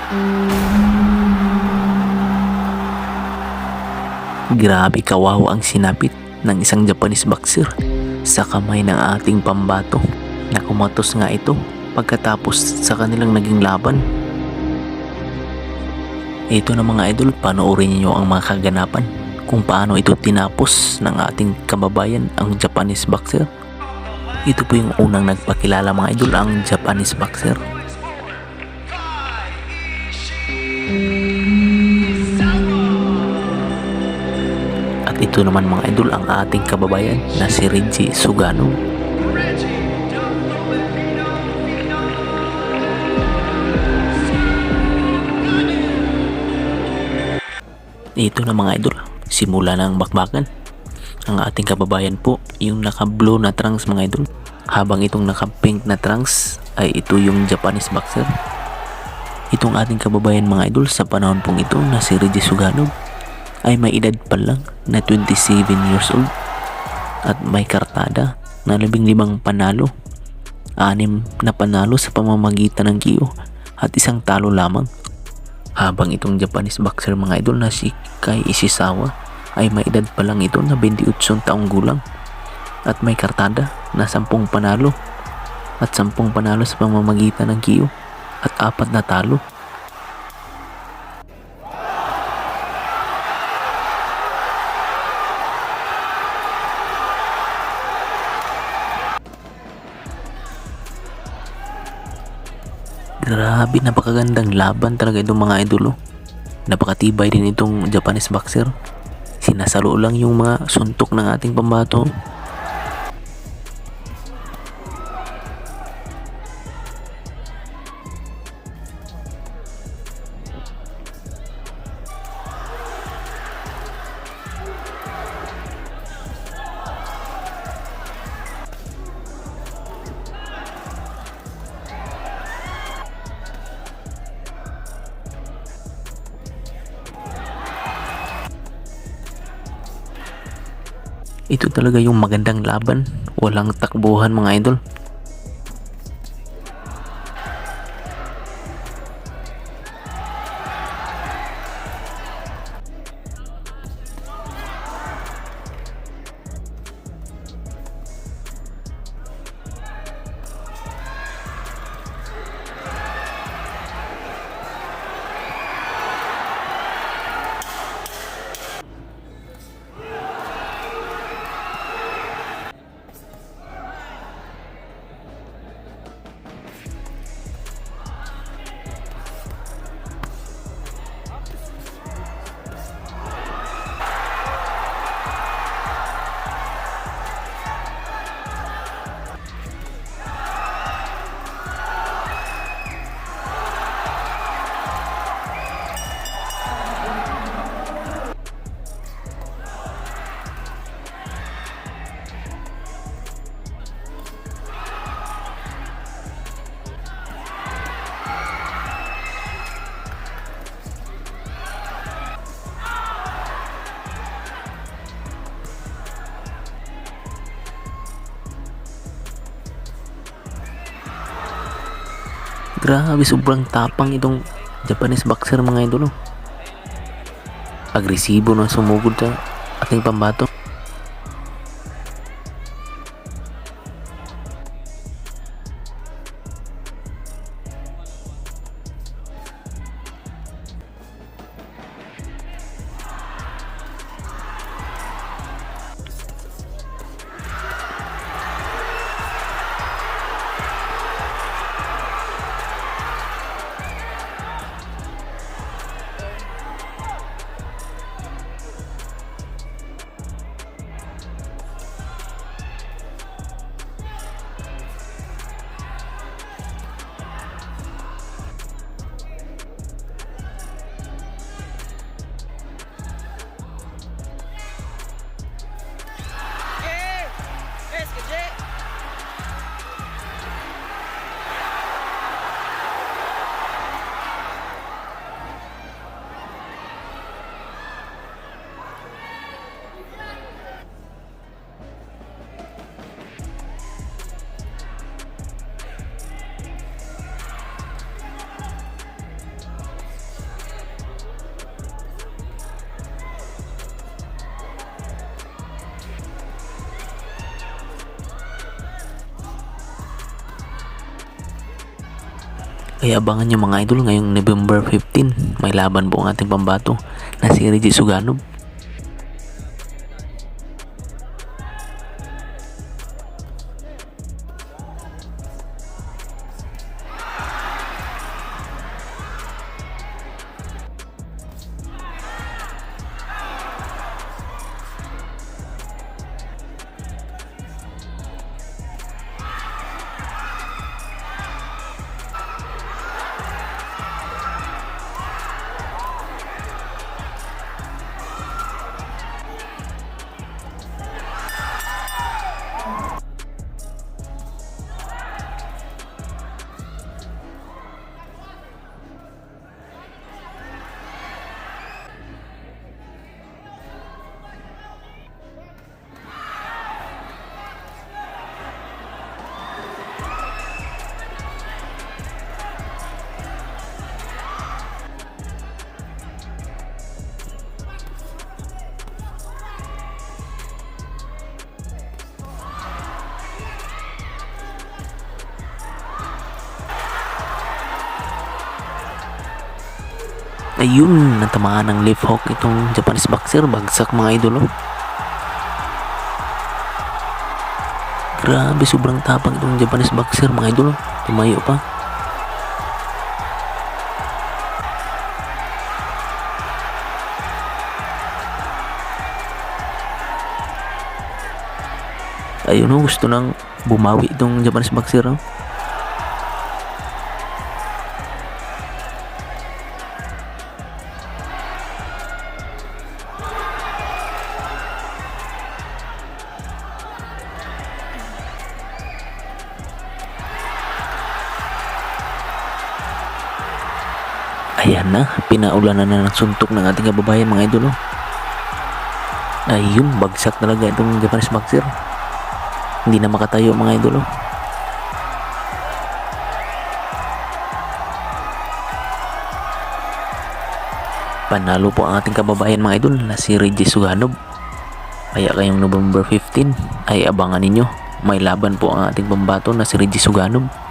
Grabe kawawa ang sinapit ng isang Japanese boxer sa kamay ng ating pambato. Nakumatos nga ito pagkatapos sa kanilang naging laban. Ito na mga idol, panoorin niyo ang mga kaganapan kung paano ito tinapos ng ating kababayan, ang Japanese boxer. Ito po yung unang nagpakilala mga idol, ang Japanese boxer. At ito naman mga idol, ang ating kababayan na si Reggie Sugano. Ito na mga idol, simula ng bakbakan. Ang ating kababayan po, yung naka-blue na trunks mga idol, habang itong naka-pink na trunks ay ito yung Japanese boxer. Itong ating kababayan mga idol sa panahon pong ito na si Reggie Sugano ay may edad pa lang na 27 years old at may kartada na 15 panalo, 6 na panalo sa pamamagitan ng KO at 1 talo lamang. Habang itong Japanese boxer mga idol na si Kai Ishizawa ay may edad pa lang ito na 28 taong gulang at may kartada na 10 panalo at 10 panalo sa pamamagitan ng KO at 4 na talo. Grabe, napakagandang laban talaga itong mga idolo. Napakatibay din itong Japanese boxer. Sinasalo lang yung mga suntok ng ating pambato. Ito talaga yung magandang laban. Walang takbuhan mga idol. Grabe, sobrang tapang itong Japanese boxer mga idolo. Agresibo na sumugod sa ating pambato. Kaya abangan nyo mga idol, ngayong November 15, may laban po ang ating pambato na si Reggie Suganov. Ayun, natamaan ng left hook itong Japanese boxer. Bagsak mga idol. Grabe, sobrang tapang itong Japanese boxer mga idol. Tumayo pa. Ayun, gusto nang bumawi itong Japanese boxer. Ayan na, pinaulanan na ng suntok ng ating kababayan mga idol. Ayun, bagsak talaga itong Japanese boxer. Hindi na makatayo mga idol. Panalo po ang ating kababayan mga idol na si Reggie Suganov. Kaya kayong November 15 ay abangan ninyo. May laban po ang ating pambato na si Reggie Suganov.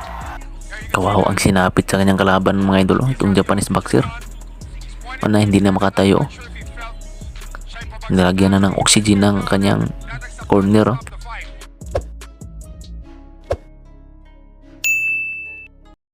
Kawawa ang sinapit sa kanyang kalaban mga idol, itong Japanese boxer. Na hindi na makatayo. Nilagyan na ng oxygen ng kanyang corner.